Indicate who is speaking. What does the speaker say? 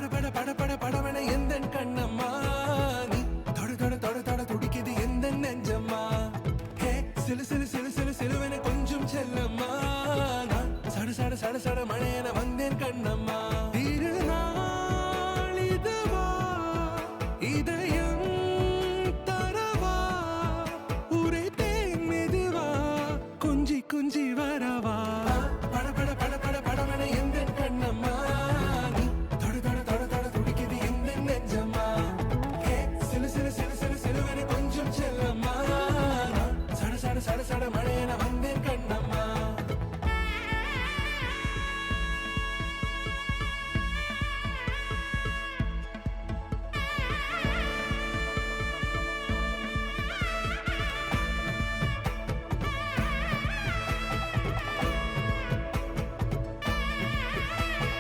Speaker 1: பட பட பட பட படவன எந்த கண்ணம்மா நீ தொட தொட தொட தொட துடிக்குது எந்த நெஞ்சம்மா ஹே சிலு சிலு சிலு சிலு சிலுவன கொஞ்சம் செல்லம்மா நான் சட சட சட சட மழையன வந்தேன் கண்ணம்மா